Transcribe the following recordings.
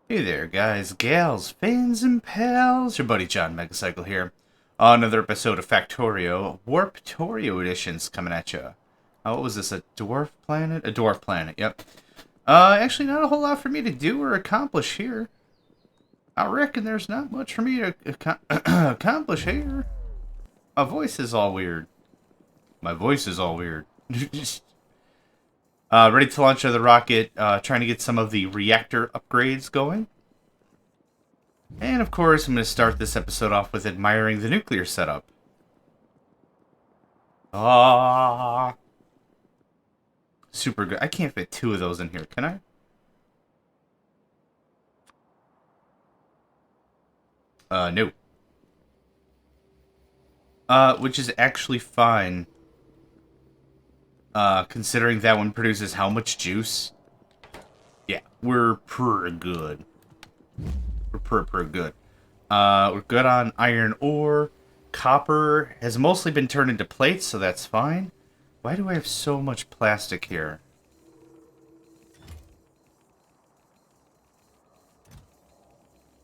Hey there, guys, gals, fans, and pals. Your buddy JohnMegacycle here. Another episode of Factorio, Warptorio editions coming at you. What was this, a dwarf planet? A dwarf planet, yep. Actually, not a whole lot for me to do or accomplish here. I reckon there's not much for me to accomplish here. My voice is all weird. My voice is all weird. Ready to launch the rocket, trying to get some of the reactor upgrades going. And of course, I'm going to start this episode off with admiring the nuclear setup. Ah, super good. I can't fit two of those in here, can I? No. Which is actually fine. Considering that one produces how much juice? Yeah, we're pretty good. We're pretty good. We're good on iron ore. Copper has mostly been turned into plates, so that's fine. Why do I have so much plastic here?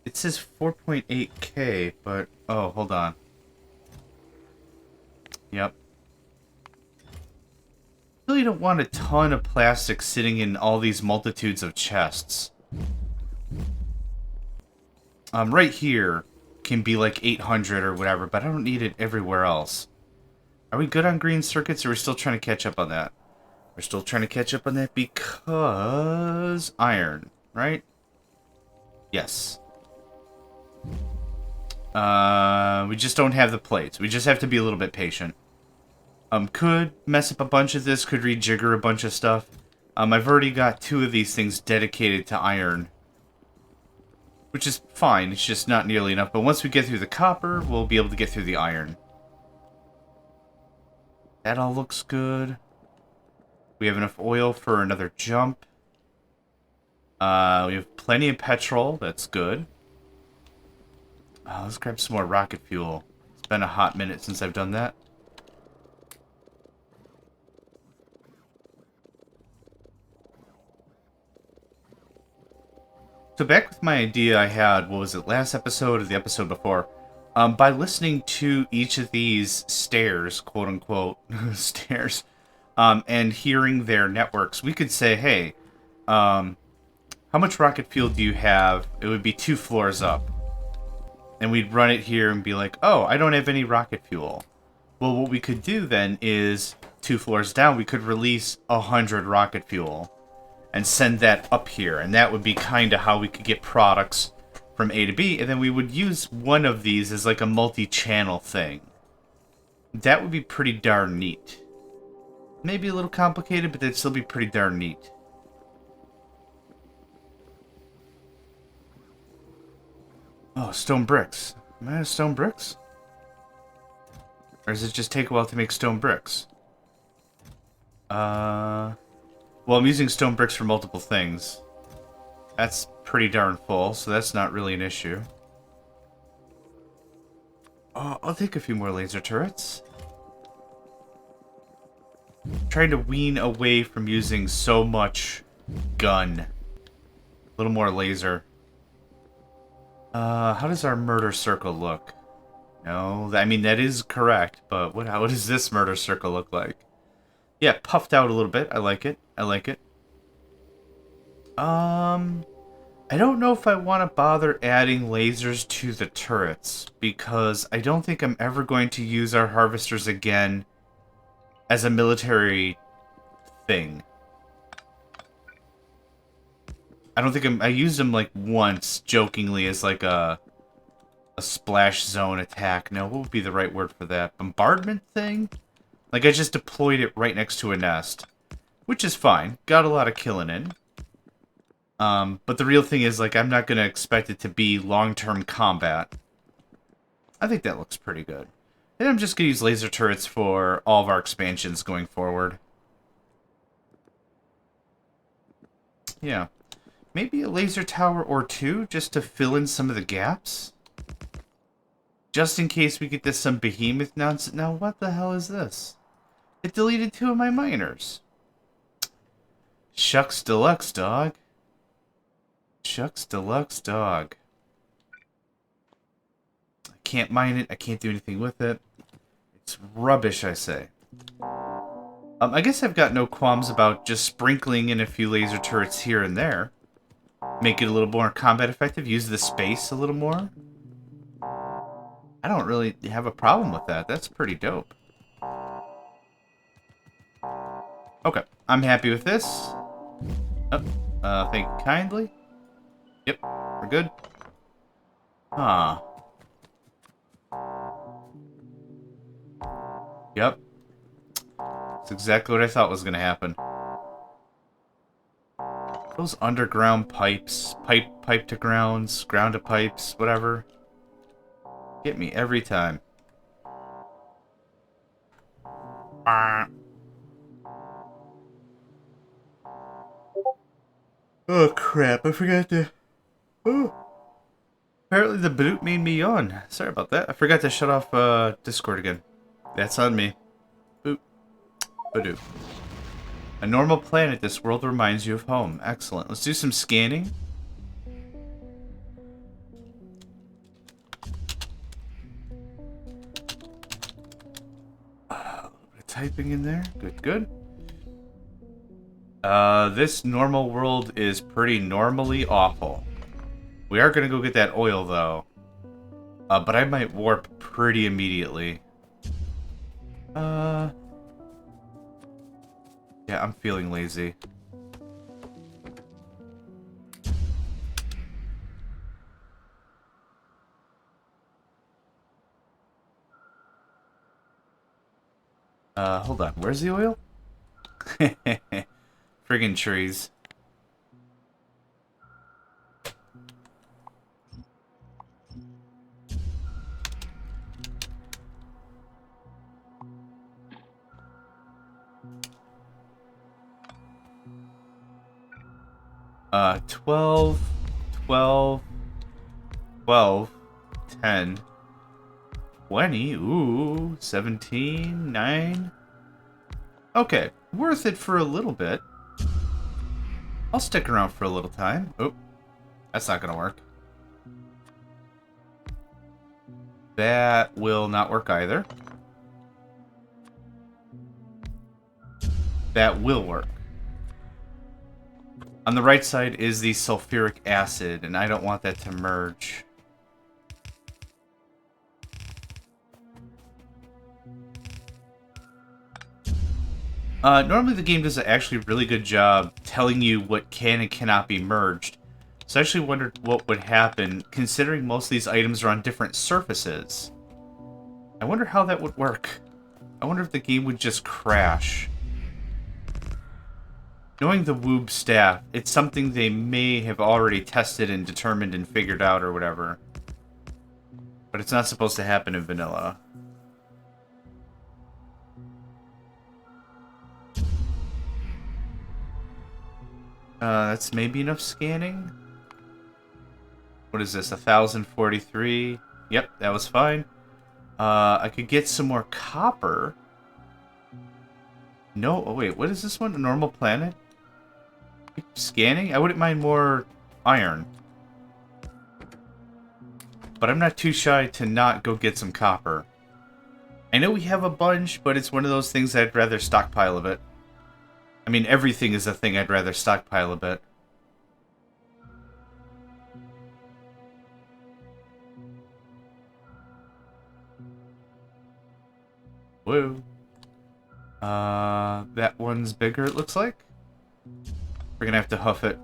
It says 4.8K, but... Oh, hold on. Yep. Really don't want a ton of plastic sitting in all these multitudes of chests. Right here can be like 800 or whatever, but I don't need it everywhere else. Are we good on green circuits, or are we still trying to catch up on that? We're still trying to catch up on that because... iron, right? Yes. We just don't have the plates. We just have to be a little bit patient. Could mess up a bunch of this, could rejigger a bunch of stuff. I've already got two of these things dedicated to iron. Which is fine, it's just not nearly enough. But once we get through the copper, we'll be able to get through the iron. That all looks good. We have enough oil for another jump. We have plenty of petrol, that's good. Let's grab some more rocket fuel. It's been a hot minute since I've done that. So back with my idea I had, what was it, last episode or the episode before? By listening to each of these stairs, quote-unquote, stairs, and hearing their networks, we could say, hey, how much rocket fuel do you have? It would be 2 floors up. And we'd run it here and be like, oh, I don't have any rocket fuel. Well, what we could do then is, 2 floors down, we could release 100 rocket fuel and send that up here, and that would be kind of how we could get products from A to B, and then we would use one of these as like a multi-channel thing. That would be pretty darn neat. Maybe a little complicated, but that'd still be pretty darn neat. Oh, stone bricks. Am I out of stone bricks? Or does it just take a while to make stone bricks? Well, I'm using stone bricks for multiple things. That's pretty darn full, so that's not really an issue. Oh, I'll take a few more laser turrets. I'm trying to wean away from using so much gun. A little more laser. How does our murder circle look? No, I mean, that is correct, but how does this murder circle look like? Yeah, puffed out a little bit. I like it. I like it. I don't know if I want to bother adding lasers to the turrets, because I don't think I'm ever going to use our harvesters again as a military thing. I don't think I used them like once, jokingly, as like a splash zone attack. No, what would be the right word for that? Bombardment thing? Like, I just deployed it right next to a nest. Which is fine. Got a lot of killing in. But the real thing is, like, I'm not going to expect it to be long-term combat. I think that looks pretty good. And I'm just going to use laser turrets for all of our expansions going forward. Yeah. Maybe a laser tower or two, just to fill in some of the gaps. Just in case we get this some behemoth nonsense. Now, what the hell is this? It deleted 2 of my miners. Shucks deluxe, dog. Chuck's Deluxe Dog. I can't mine it. I can't do anything with it. It's rubbish, I say. I guess I've got no qualms about just sprinkling in a few laser turrets here and there. Make it a little more combat effective. Use the space a little more. I don't really have a problem with that. That's pretty dope. Okay, I'm happy with this. Oh, thank you kindly. Yep, we're good. Huh. Yep. That's exactly what I thought was going to happen. Those underground pipes. Pipe to grounds, ground to pipes, whatever. Get me every time. Oh crap, I forgot to... Oh. Apparently the boot made me yawn. Sorry about that. I forgot to shut off Discord again. That's on me. Boop. Badoop. A normal planet, this world reminds you of home. Excellent. Let's do some scanning. A little bit of typing in there. Good, good. This normal world is pretty normally awful. We are going to go get that oil, though. But I might warp pretty immediately. Yeah, I'm feeling lazy. Hold on. Where's the oil? Friggin' trees. Uh, 12, 12, 12, 10, 20, ooh, 17, 9. Okay, worth it for a little bit. I'll stick around for a little time. Oh, that's not gonna work. That will not work either. That will work. On the right side is the sulfuric acid, and I don't want that to merge. Normally the game does an actually really good job telling you what can and cannot be merged. So I actually wondered what would happen, considering most of these items are on different surfaces. I wonder how that would work. I wonder if the game would just crash. Knowing the Woob staff, it's something they may have already tested and determined and figured out or whatever. But it's not supposed to happen in vanilla. That's maybe enough scanning. What is this, 1043? Yep, that was fine. I could get some more copper. No, oh wait, what is this one? A normal planet? Keep scanning? I wouldn't mind more iron. But I'm not too shy to not go get some copper. I know we have a bunch, but it's one of those things I'd rather stockpile a bit. I mean, everything is a thing I'd rather stockpile a bit. Whoa. That one's bigger, it looks like. We're gonna have to huff it.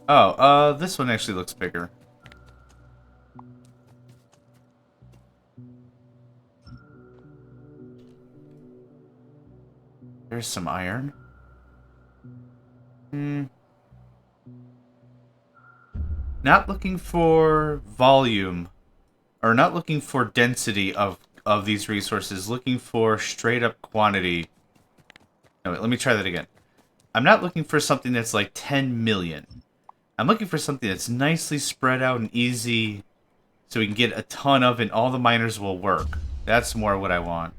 Oh, this one actually looks bigger. There's some iron. Not looking for volume, or not looking for density of these resources, looking for straight up quantity. No, wait, let me try that again. I'm not looking for something that's like 10 million. I'm looking for something that's nicely spread out and easy so we can get a ton of and all the miners will work. That's more what I want.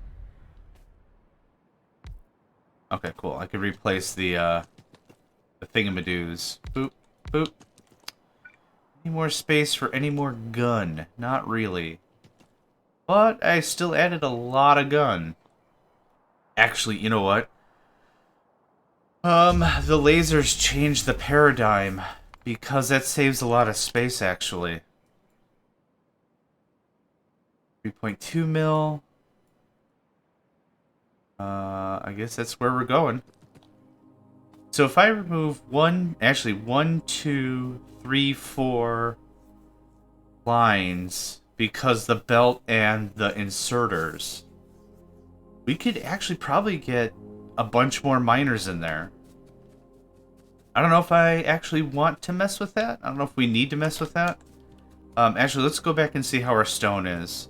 Okay, cool. I could replace the thingamadoos. Boop. Boop. Any more space for any more gun? Not really. But I still added a lot of gun. Actually, you know what? The lasers changed the paradigm. Because that saves a lot of space, actually. 3.2 mil. I guess that's where we're going. So if I remove one, 2, 3, 4 lines because the belt and the inserters, we could actually probably get a bunch more miners in there. I don't know if I actually want to mess with that. I don't know if we need to mess with that. Actually, let's go back and see how our stone is.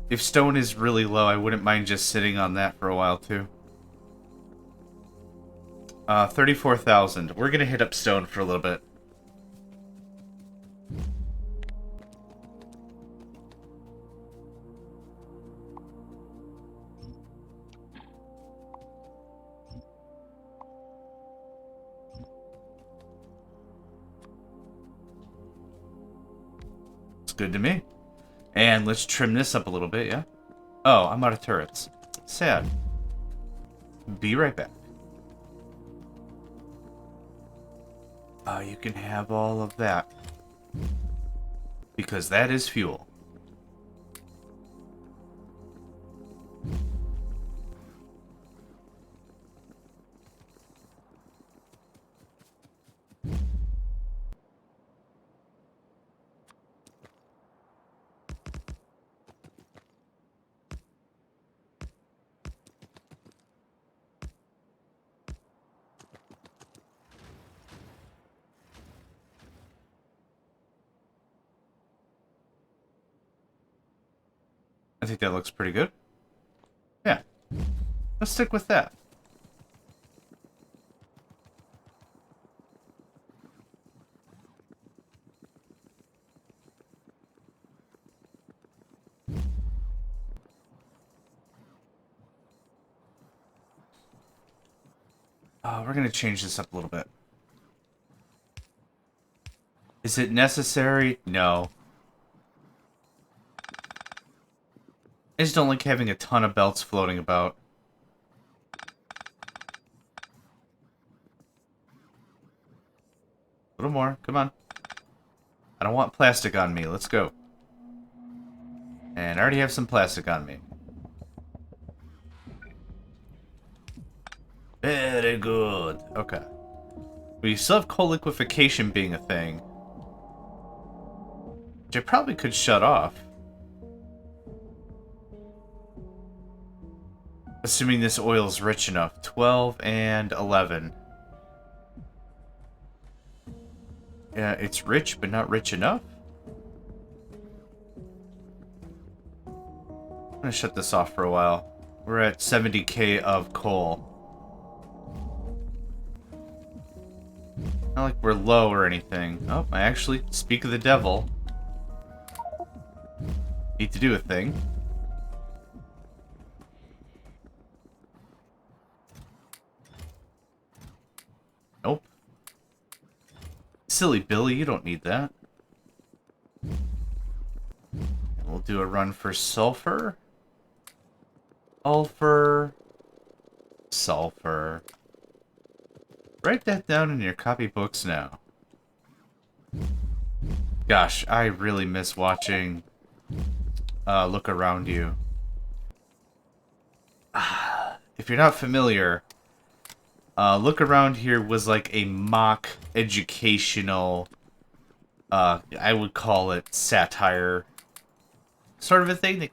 If stone is really low, I wouldn't mind just sitting on that for a while, too. 34,000. We're gonna hit up stone for a little bit. It's good to me. And let's trim this up a little bit, yeah? Oh, I'm out of turrets. Sad. Be right back. You can have all of that. Because that is fuel. I think that looks pretty good. Yeah. Let's stick with that. We're going to change this up a little bit. Is it necessary? No. I just don't like having a ton of belts floating about. A little more. Come on. I don't want plastic on me. Let's go. And I already have some plastic on me. Very good. Okay. We still have coal liquefaction being a thing. Which I probably could shut off. Assuming this oil is rich enough. 12 and 11. Yeah, it's rich, but not rich enough. I'm gonna shut this off for a while. We're at 70k of coal. Not like we're low or anything. Oh, I actually speak of the devil. Need to do a thing. Nope. Silly Billy, you don't need that. We'll do a run for sulfur. Sulfur. Sulfur. Write that down in your copybooks now. Gosh, I really miss watching Look Around You. If you're not familiar, Look Around Here was like a mock educational, I would call it satire sort of a thing.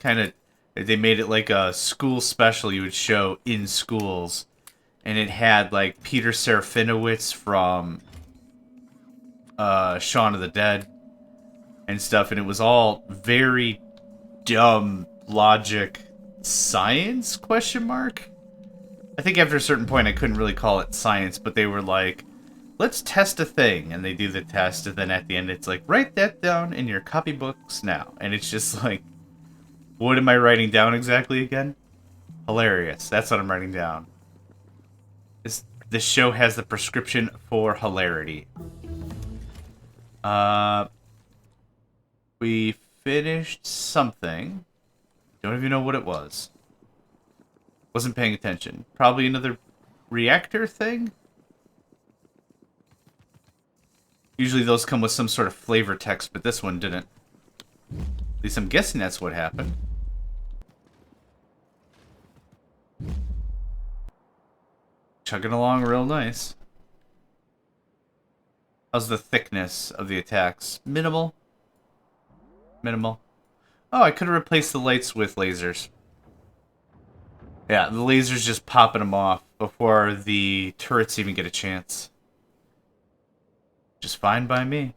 They made it like a school special you would show in schools. And it had like Peter Serafinowicz from Shaun of the Dead and stuff. And it was all very dumb logic science, question mark? I think after a certain point I couldn't really call it science, but they were like, let's test a thing. And they do the test, and then at the end it's like, write that down in your copybooks now. And it's just like, what am I writing down exactly again? Hilarious. That's what I'm writing down. This show has the prescription for hilarity. We finished something. Don't even know what it was. Wasn't paying attention. Probably another reactor thing? Usually those come with some sort of flavor text, but this one didn't. At least I'm guessing that's what happened. Chugging along real nice. How's the thickness of the attacks? Minimal? Minimal. Oh, I could have replaced the lights with lasers. Yeah, the lasers just popping them off before the turrets even get a chance. Just fine by me.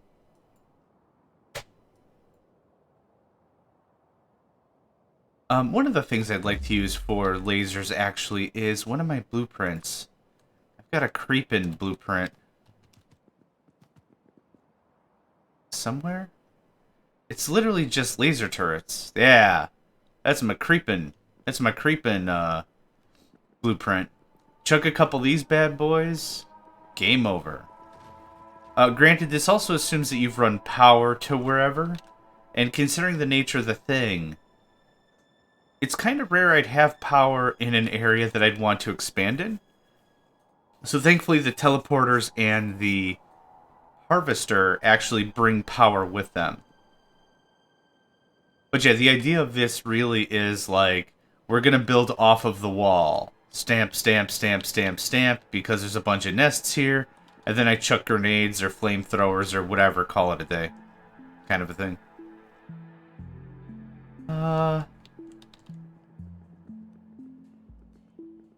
One of the things I'd like to use for lasers, actually, is one of my blueprints. I've got a creepin' blueprint. Somewhere? It's literally just laser turrets. Yeah, that's my creepin'. That's my creepin' blueprint. Chuck a couple of these bad boys. Game over. Granted, this also assumes that you've run power to wherever. And considering the nature of the thing, it's kind of rare I'd have power in an area that I'd want to expand in. So thankfully the teleporters and the harvester actually bring power with them. But yeah, the idea of this really is like, we're going to build off of the wall. Stamp, stamp, stamp, stamp, stamp, because there's a bunch of nests here. And then I chuck grenades or flamethrowers or whatever, call it a day. Kind of a thing.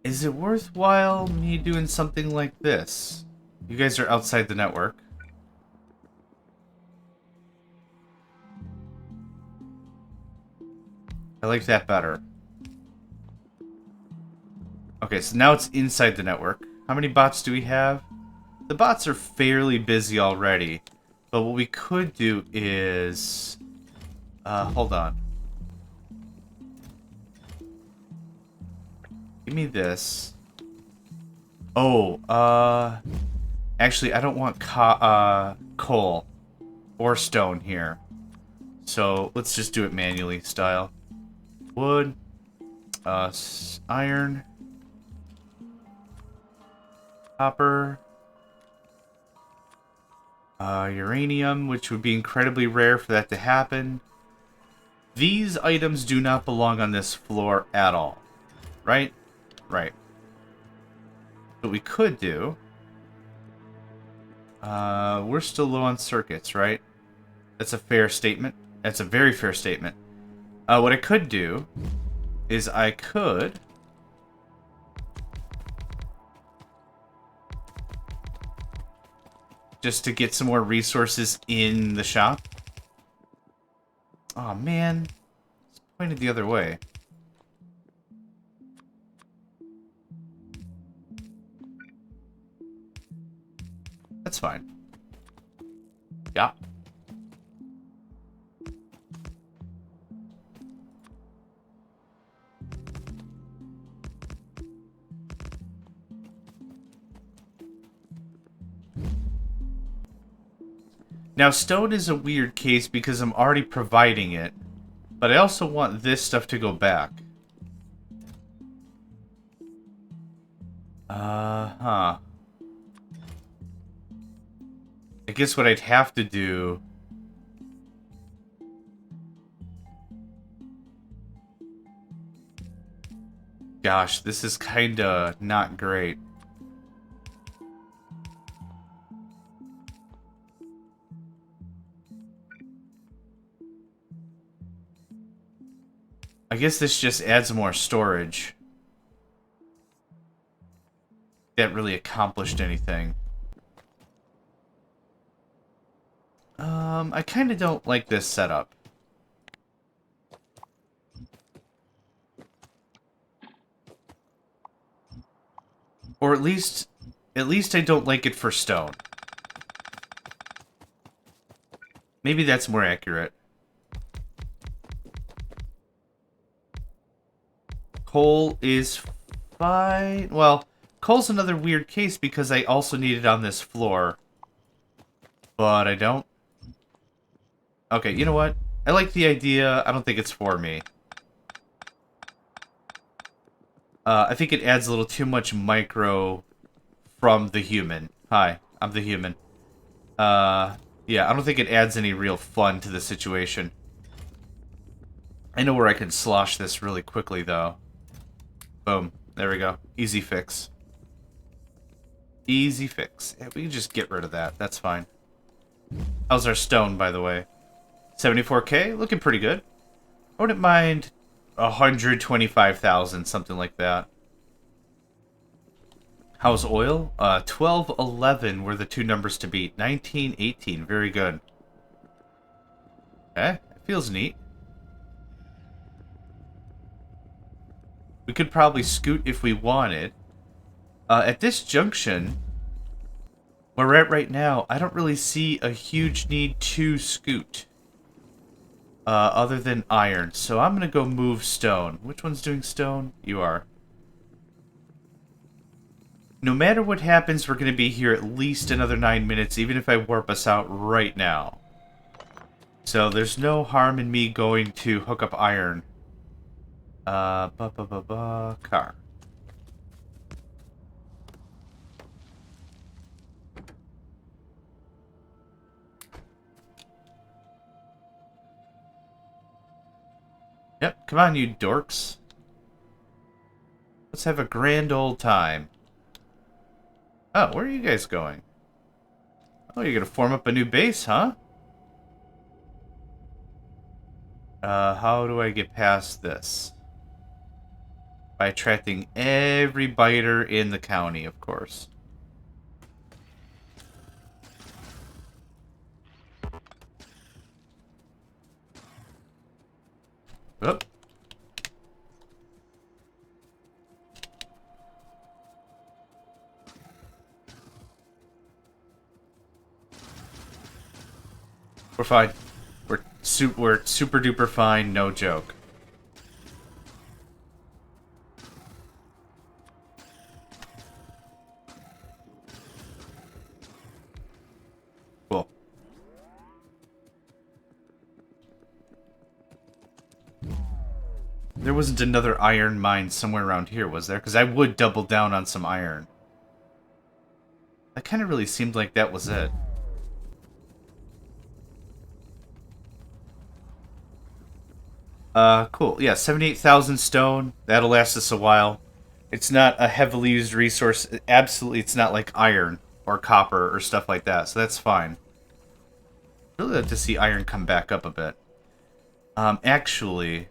Is it worthwhile me doing something like this? You guys are outside the network. I like that better. Okay, so now it's inside the network. How many bots do we have? The bots are fairly busy already. But what we could do is... hold on. Give me this. Oh, actually, I don't want coal or stone here. So, let's just do it manually style. Wood. Iron. Copper. Uranium, which would be incredibly rare for that to happen. These items do not belong on this floor at all. Right? Right. What we could do... we're still low on circuits, right? That's a fair statement. That's a very fair statement. What I could do is I could... just to get some more resources in the shop. Oh man, it's pointed the other way. That's fine. Yeah. Now, stone is a weird case because I'm already providing it, but I also want this stuff to go back. I guess what I'd have to do... Gosh, this is kinda not great. I guess this just adds more storage. That really accomplished anything. I kinda don't like this setup. Or at least I don't like it for stone. Maybe that's more accurate. Coal is fine. Well, coal's another weird case because I also need it on this floor. But I don't. Okay, you know what? I like the idea. I don't think it's for me. I think it adds a little too much micro from the human. Hi, I'm the human. Yeah, I don't think it adds any real fun to the situation. I know where I can slosh this really quickly, though. Boom. There we go. Easy fix. Easy fix. Yeah, we can just get rid of that. That's fine. How's our stone, by the way? 74k? Looking pretty good. I wouldn't mind 125,000, something like that. How's oil? 1211 were the two numbers to beat. 1918. Very good. Okay, it feels neat. We could probably scoot if we wanted. At this junction, where we're at right now, I don't really see a huge need to scoot. Other than iron. So I'm going to go move stone. Which one's doing stone? You are. No matter what happens, we're going to be here at least another 9 minutes, even if I warp us out right now. So there's no harm in me going to hook up iron. Car. Yep, come on, you dorks. Let's have a grand old time. Oh, where are you guys going? Oh, you're gonna form up a new base, huh? How do I get past this? By attracting every biter in the county, of course. Oop. We're fine. We're super duper fine, no joke. Cool. There wasn't another iron mine somewhere around here, was there? Because I would double down on some iron. That kind of really seemed like that was it. Cool. Yeah, 78,000 stone. That'll last us a while. It's not a heavily used resource. Absolutely, it's not like iron or copper or stuff like that, so that's fine. Really like to see iron come back up a bit. Actually...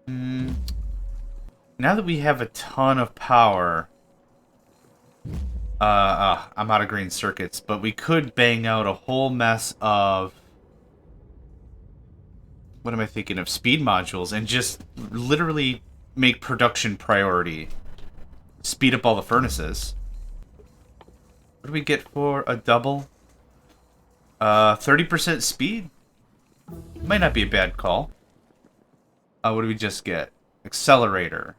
now that we have a ton of power... I'm out of green circuits, but we could bang out a whole mess of... what am I thinking of? Speed modules, and just literally make production priority. Speed up all the furnaces. What do we get for a double? 30% speed? Might not be a bad call. What do we just get? Accelerator.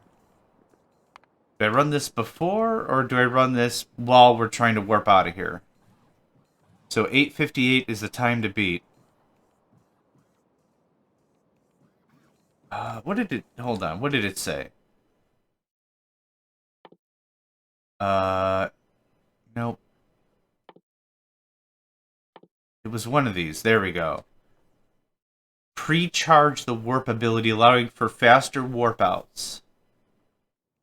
Do I run this before, or do I run this while we're trying to warp out of here? So 8:58 is the time to beat. What did it... hold on, what did it say? Nope. It was one of these. There we go. Pre-charge the warp ability, allowing for faster warp outs.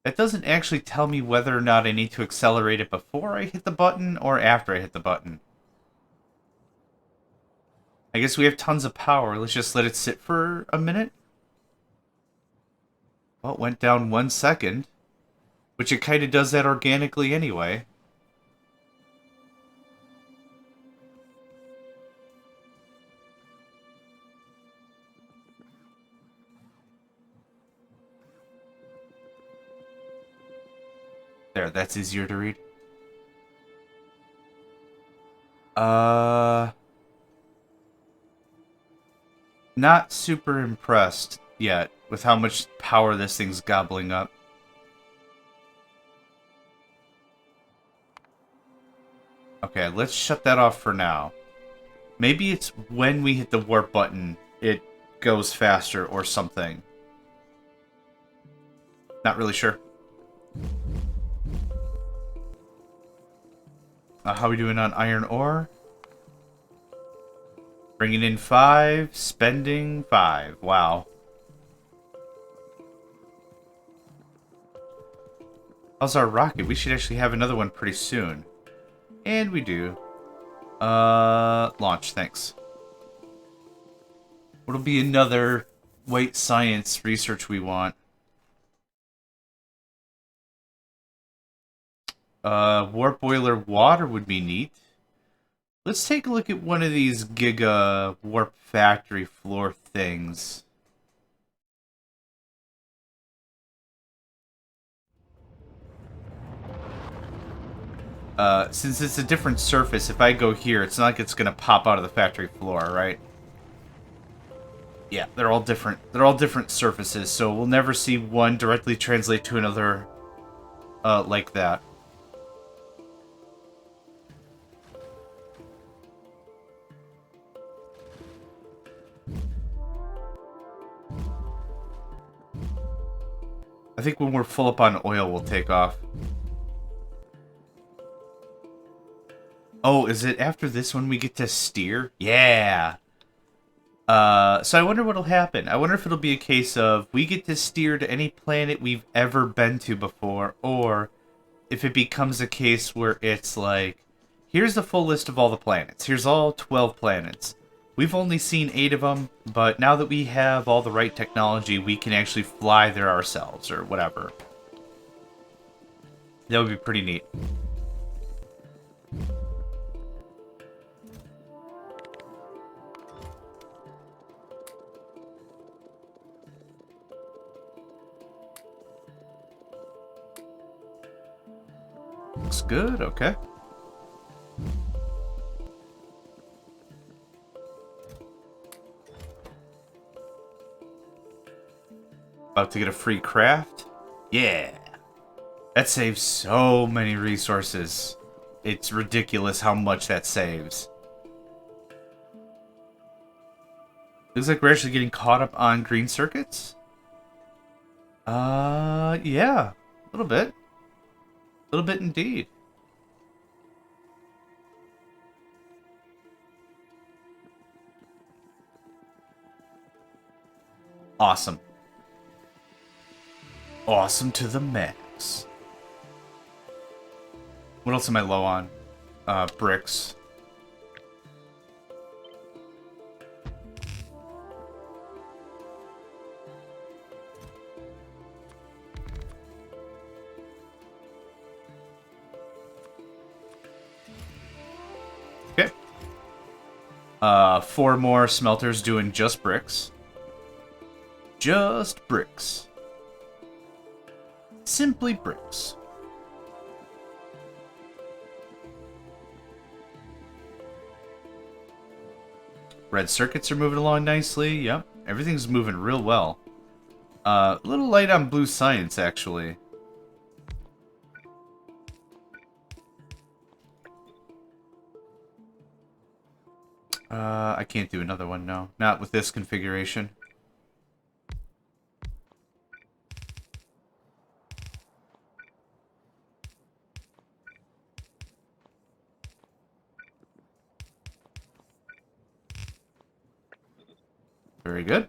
That doesn't actually tell me whether or not I need to accelerate it before I hit the button or after I hit the button. I guess we have tons of power. Let's just let it sit for a minute. Well, it went down 1 second, which it kind of does that organically anyway. There, that's easier to read. Not super impressed yet with how much power this thing's gobbling up. Okay, let's shut that off for now. Maybe it's when we hit the warp button, it goes faster or something. Not really sure. How are we doing on iron ore? Bringing in 5, spending 5. Wow. How's our rocket? We should actually have another one pretty soon. And we do. Launch, thanks. What'll be another white science research we want? Warp boiler water would be neat. Let's take a look at one of these Giga Warp Factory floor things. Since it's a different surface, if I go here, it's not like it's gonna pop out of the factory floor, right? Yeah, they're all different. They're all different surfaces, so we'll never see one directly translate to another, like that. I think when we're full up on oil, we'll take off. Oh, is it after this one we get to steer? Yeah! So I wonder what'll happen. I wonder if it'll be a case of we get to steer to any planet we've ever been to before, or if it becomes a case where it's like, here's the full list of all the planets. Here's all 12 planets. We've only seen 8 of them, but now that we have all the right technology, we can actually fly there ourselves, or whatever. That would be pretty neat. Looks good, okay. About to get a free craft? Yeah! That saves so many resources. It's ridiculous how much that saves. Looks like we're actually getting caught up on green circuits? Yeah. A little bit. A little bit indeed. Awesome. Awesome to the max. What else am I low on? Bricks. Okay. 4 more smelters doing just bricks. Just bricks. Simply bricks. Red circuits are moving along nicely. Yep, everything's moving real well. A little light on blue science, actually. I can't do another one, no. Not with this configuration. Very good.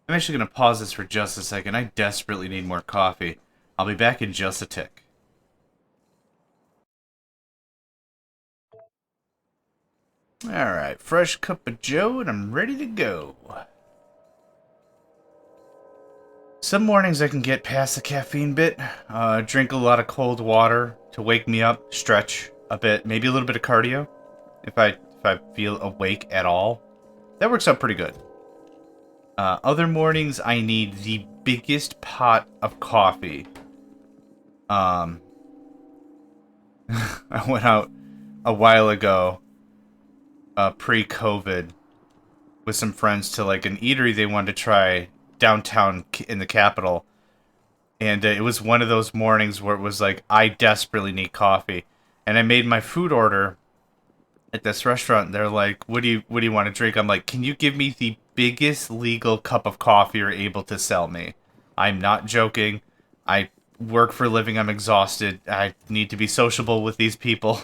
I'm actually going to pause this for just a second. I desperately need more coffee. I'll be back in just a tick. Alright, fresh cup of joe and I'm ready to go. Some mornings I can get past the caffeine bit. Drink a lot of cold water to wake me up, stretch a bit, maybe a little bit of cardio if I feel awake at all. That works out pretty good. Other mornings I need the biggest pot of coffee. I went out a while ago, pre-COVID, with some friends to like an eatery they wanted to try downtown in the capital, And it was one of those mornings where it was like, I desperately need coffee. And I made my food order at this restaurant. And they're like, what do you want to drink? I'm like, can you give me the biggest legal cup of coffee you're able to sell me? I'm not joking. I work for a living. I'm exhausted. I need to be sociable with these people.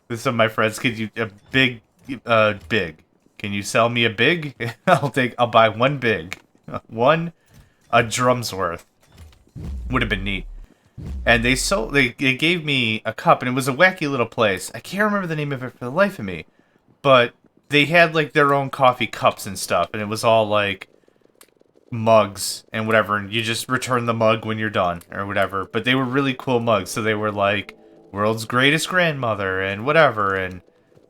With some of my friends. Could you, a big, big. Can you sell me a big? I'll buy one big. One, a drum's worth. Would have been neat. And they gave me a cup, and it was a wacky little place. I can't remember the name of it for the life of me, but they had like their own coffee cups and stuff, and it was all like mugs and whatever, and you just return the mug when you're done or whatever. But they were really cool mugs, so they were like world's greatest grandmother and whatever, and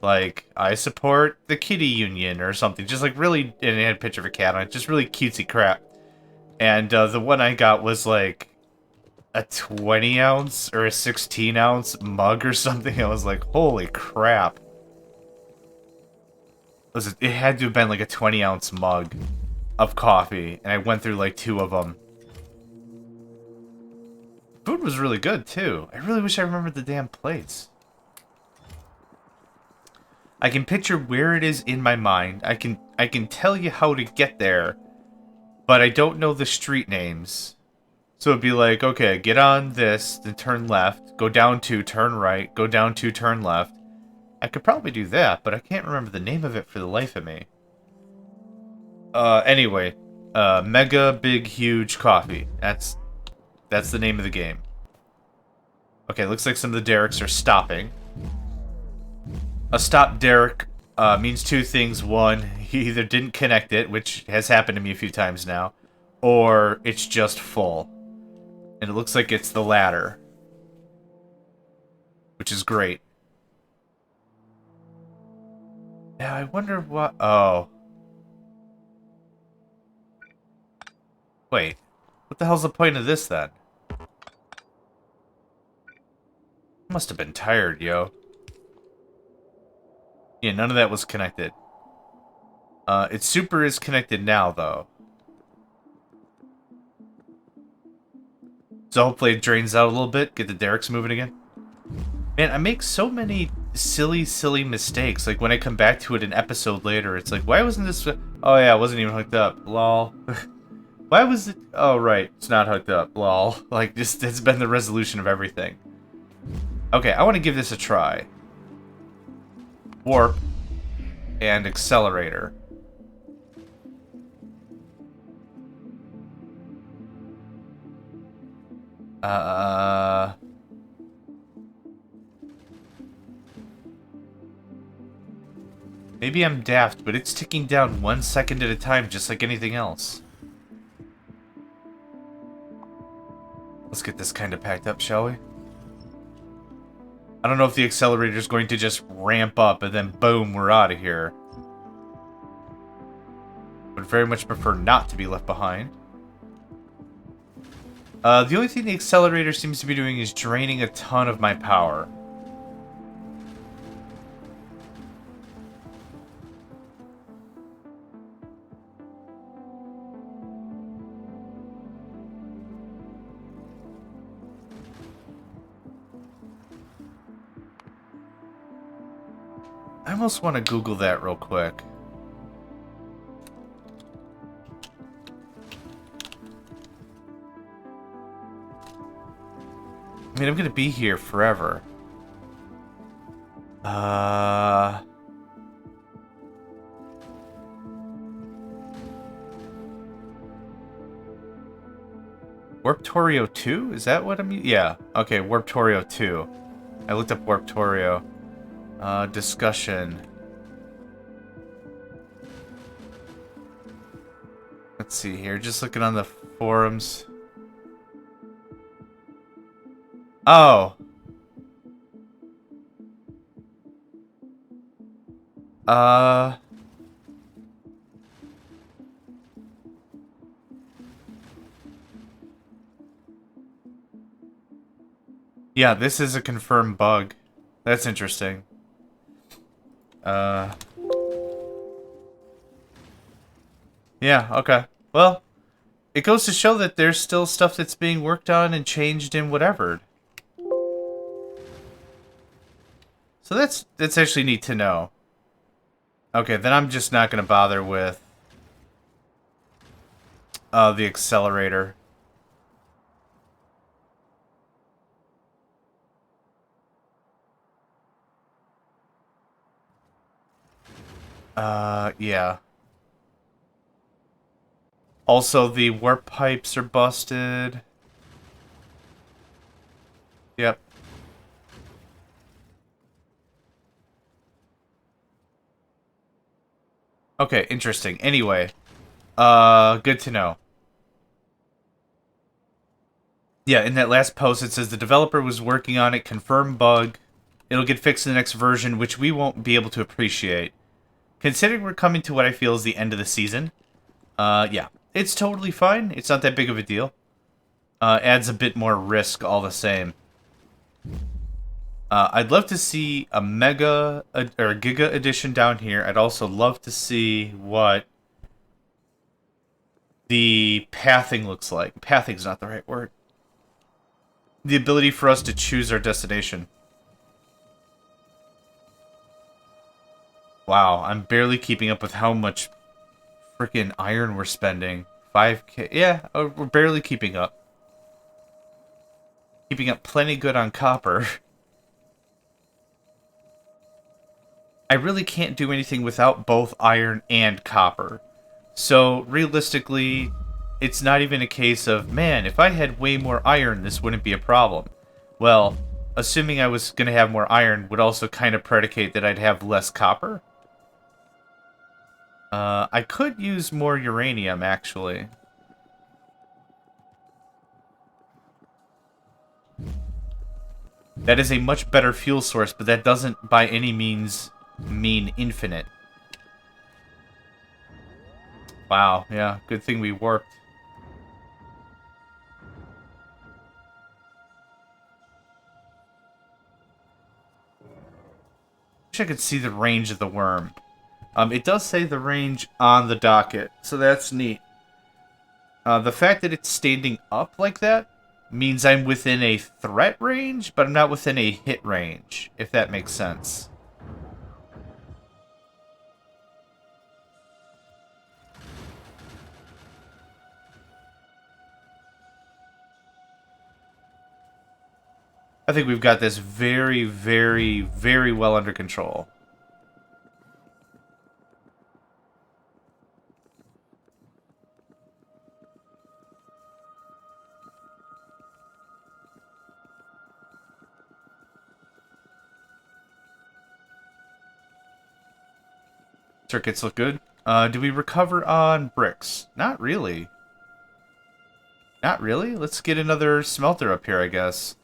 like I support the kitty union or something, just like really, and it had a picture of a cat on it, just really cutesy crap. And the one I got was like a 20 ounce or a 16 ounce mug or something. I was like, holy crap. It had to have been like a 20 ounce mug of coffee, and I went through like 2 of them. Food was really good too. I really wish I remembered the damn place. I can picture where it is in my mind. I can tell you how to get there, but I don't know the street names. So it'd be like, okay, get on this, then turn left, go down 2, turn right, go down 2, turn left. I could probably do that, but I can't remember the name of it for the life of me. Anyway, Mega Big Huge Coffee. That's the name of the game. Okay, looks like some of the derricks are stopping. A stop derrick means 2 things. One, he either didn't connect it, which has happened to me a few times now, or it's just full. And it looks like it's the latter, which is great. Now, I wonder what... Oh. Wait. What the hell's the point of this, then? Must have been tired, yo. Yeah, none of that was connected. Its super is connected now, though. So hopefully it drains out a little bit, get the derricks moving again. Man, I make so many silly mistakes. Like, when I come back to it an episode later, it's like, why wasn't this... Oh, yeah, it wasn't even hooked up. Lol. Why was it... Oh, right. It's not hooked up. Lol. Like, just it's been the resolution of everything. Okay, I want to give this a try. Warp. And accelerator. Maybe I'm daft, but it's ticking down 1 second at a time, just like anything else. Let's get this kind of packed up, shall we? I don't know if the accelerator is going to just ramp up and then boom, we're out of here. Would very much prefer not to be left behind. The only thing the accelerator seems to be doing is draining a ton of my power. I almost want to Google that real quick. I mean, I'm gonna be here forever. Warptorio 2? Is that what I'm... Yeah. Okay, Warptorio 2. I looked up Warptorio. Discussion. Let's see here. Just looking on the forums. Oh. Yeah, this is a confirmed bug. That's interesting. Yeah, okay. Well, it goes to show that there's still stuff that's being worked on and changed and whatever. So that's actually neat to know. Okay, then I'm just not going to bother with the accelerator. Yeah. Also, the warp pipes are busted. Yep. Okay, interesting. Anyway, good to know. Yeah, in that last post it says the developer was working on it, confirmed bug. It'll get fixed in the next version, which we won't be able to appreciate. Considering we're coming to what I feel is the end of the season, yeah, it's totally fine. It's not that big of a deal. Adds a bit more risk all the same. I'd love to see a Mega or a Giga edition down here. I'd also love to see what the pathing looks like. Pathing's not the right word. The ability for us to choose our destination. Wow, I'm barely keeping up with how much freaking iron we're spending. 5K. Yeah, we're barely keeping up. Keeping up plenty good on copper. I really can't do anything without both iron and copper. So, realistically, it's not even a case of, man, if I had way more iron, this wouldn't be a problem. Well, assuming I was going to have more iron would also kind of predicate that I'd have less copper. I could use more uranium, actually. That is a much better fuel source, but that doesn't by any means mean infinite. Wow, yeah, good thing we warped. Wish I could see the range of the worm. It does say the range on the docket, so that's neat. The fact that it's standing up like that means I'm within a threat range, but I'm not within a hit range, if that makes sense. I think we've got this very, very, very well under control. Circuits look good. Do we recover on bricks? Not really. Not really? Let's get another smelter up here, I guess.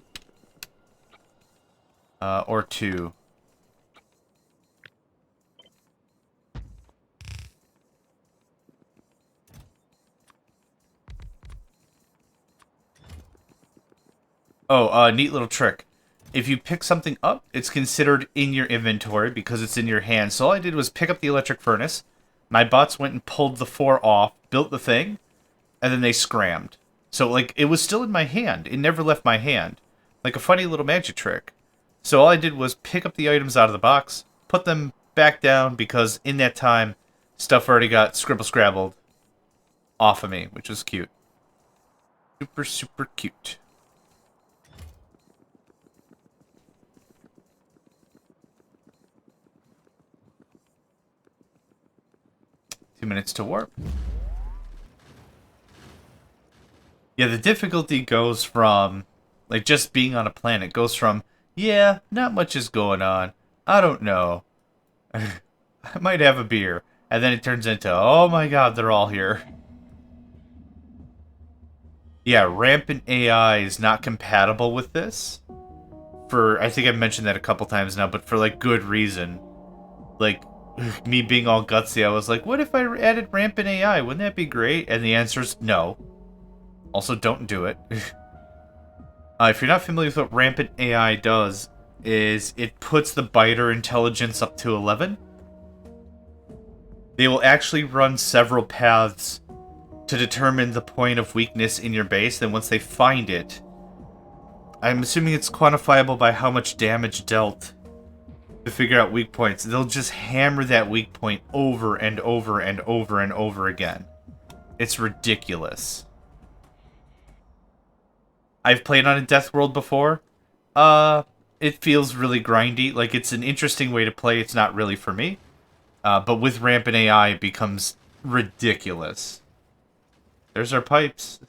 Or two. Oh, neat little trick. If you pick something up, it's considered in your inventory because it's in your hand. So all I did was pick up the electric furnace. My bots went and pulled the 4 off, built the thing, and then they scrammed. So, like, it was still in my hand. It never left my hand. Like a funny little magic trick. So all I did was pick up the items out of the box, put them back down, because in that time, stuff already got scribble-scrabbled off of me, which was cute. Super, super cute. Minutes to warp. Yeah, the difficulty goes from, like, just being on a planet goes from, yeah, not much is going on. I don't know. I might have a beer. And then it turns into, oh my god, they're all here. Yeah, rampant AI is not compatible with this. I think I've mentioned that a couple times now, but for, like, good reason. Like, me being all gutsy, I was like, what if I added rampant AI? Wouldn't that be great? And the answer is no. Also, don't do it. If you're not familiar with what rampant AI does, is it puts the biter intelligence up to 11. They will actually run several paths to determine the point of weakness in your base. Then once they find it, I'm assuming it's quantifiable by how much damage dealt to figure out weak points. They'll just hammer that weak point over and over and over and over again. It's ridiculous. I've played on a Death World before. It feels really grindy. Like, it's an interesting way to play. It's not really for me. But with rampant AI, it becomes ridiculous. There's our pipes.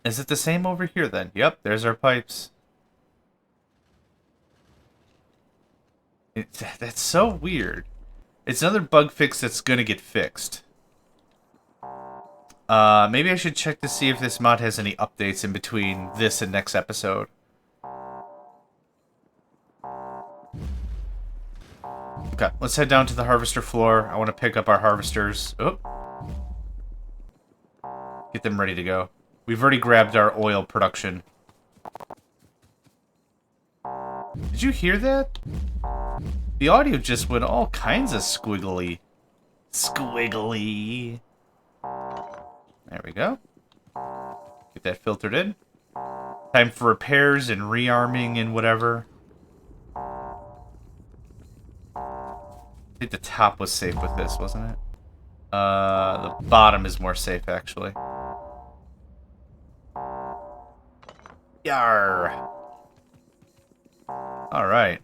Is it the same over here, then? Yep, there's our pipes. That's so weird. It's another bug fix that's gonna get fixed. Maybe I should check to see if this mod has any updates in between this and next episode. Okay, let's head down to the harvester floor. I want to pick up our harvesters. Oh. Get them ready to go. We've already grabbed our oil production. Did you hear that? The audio just went all kinds of squiggly. Squiggly. There we go. Get that filtered in. Time for repairs and rearming and whatever. I think the top was safe with this, wasn't it? The bottom is more safe, actually. Yarr! Alright.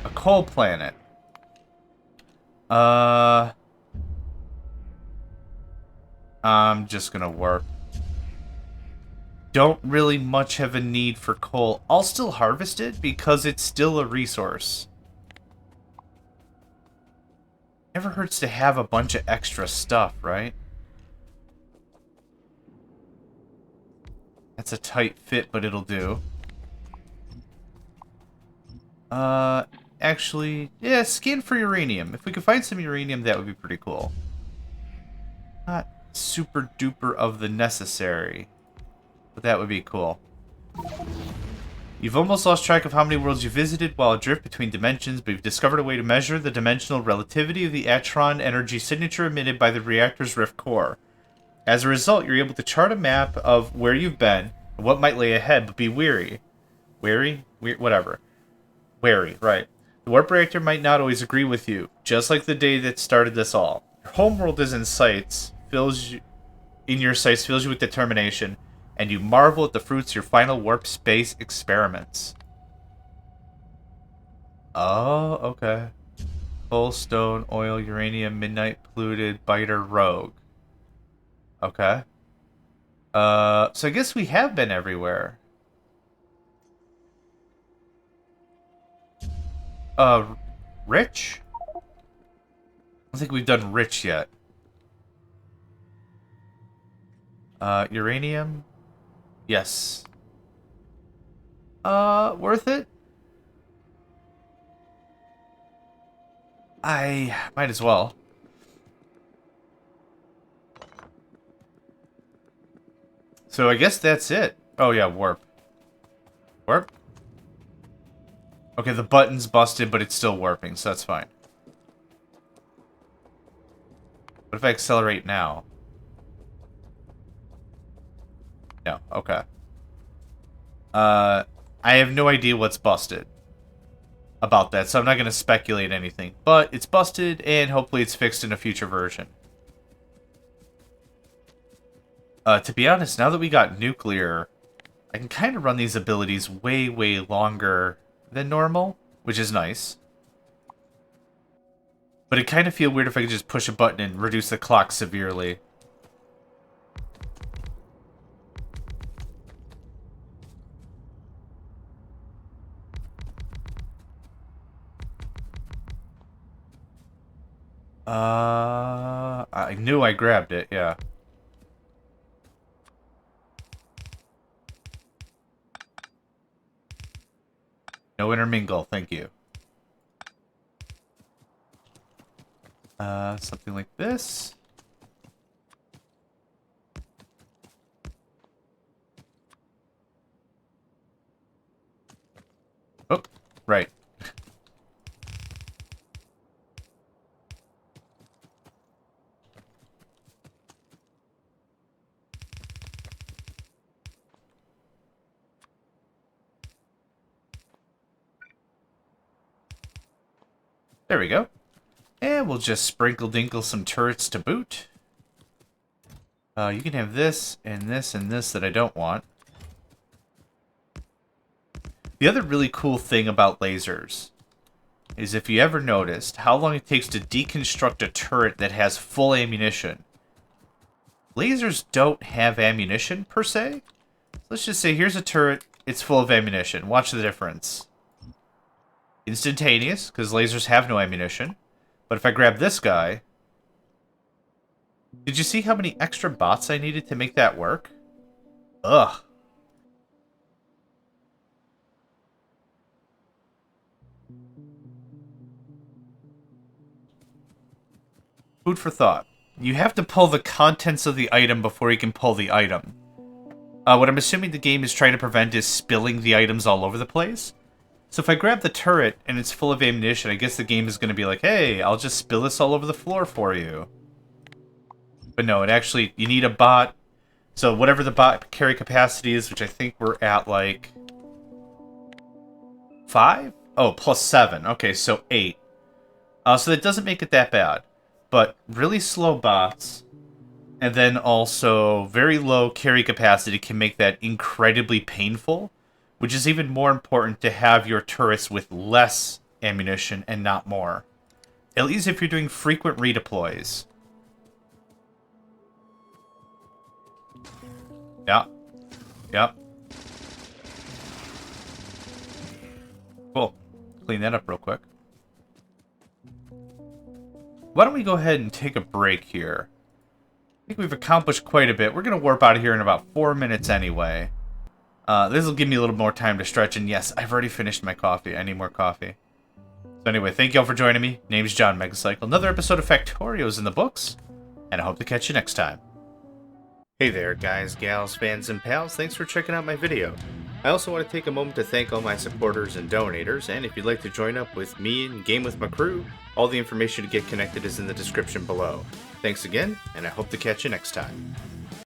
A coal planet. I'm just gonna warp. Don't really much have a need for coal. I'll still harvest it because it's still a resource. Never hurts to have a bunch of extra stuff, right? That's a tight fit, but it'll do. Actually, yeah, scan for uranium. If we could find some uranium, that would be pretty cool. Not super duper of the necessary, but that would be cool. You've almost lost track of how many worlds you visited while adrift between dimensions, but you've discovered a way to measure the dimensional relativity of the Atron energy signature emitted by the reactor's rift core. As a result, you're able to chart a map of where you've been and what might lay ahead, but be wary. Wary? Whatever. Wary, right. The warp reactor might not always agree with you, just like the day that started this all. Your homeworld is in sights, fills you with determination, and you marvel at the fruits of your final warp space experiments. Oh, okay. Coal, stone, oil, uranium, midnight, polluted, biter, rogue. Okay. So I guess we have been everywhere. Rich? I don't think we've done rich yet. Uranium? Yes. Worth it? I might as well. So I guess that's it. Oh yeah, warp. Warp? Okay, the button's busted, but it's still warping, so that's fine. What if I accelerate now? No, okay. I have no idea what's busted about that, so I'm not going to speculate anything. But it's busted, and hopefully it's fixed in a future version. To be honest, now that we got nuclear, I can kind of run these abilities way, way longer than normal, which is nice. But it kind of feel weird if I could just push a button and reduce the clock severely. I knew I grabbed it, yeah. No intermingle, thank you. Something like this. There we go. And we'll just sprinkle-dinkle some turrets to boot. You can have this, and this, and this that I don't want. The other really cool thing about lasers is if you ever noticed how long it takes to deconstruct a turret that has full ammunition. Lasers don't have ammunition, per se. Let's just say here's a turret, it's full of ammunition. Watch the difference. Instantaneous, because lasers have no ammunition. But if I grab this guy... Did you see how many extra bots I needed to make that work? Ugh. Food for thought. You have to pull the contents of the item before you can pull the item. What I'm assuming the game is trying to prevent is spilling the items all over the place. So if I grab the turret and it's full of ammunition, I guess the game is going to be like, hey, I'll just spill this all over the floor for you. But no, it actually, you need a bot. So whatever the bot carry capacity is, which I think we're at like 5? Oh, plus 7. Okay, so 8. So that doesn't make it that bad. But really slow bots, and then also very low carry capacity can make that incredibly painful, which is even more important to have your turrets with less ammunition and not more. At least if you're doing frequent redeploys. Yeah. Yep. Cool. Clean that up real quick. Why don't we go ahead and take a break here? I think we've accomplished quite a bit. We're going to warp out of here in about 4 minutes anyway. This will give me a little more time to stretch, and yes, I've already finished my coffee. I need more coffee. So anyway, thank you all for joining me. Name's JohnMegacycle. Another episode of Factorio is in the books, and I hope to catch you next time. Hey there, guys, gals, fans, and pals. Thanks for checking out my video. I also want to take a moment to thank all my supporters and donators, and if you'd like to join up with me and game with my crew, all the information to get connected is in the description below. Thanks again, and I hope to catch you next time.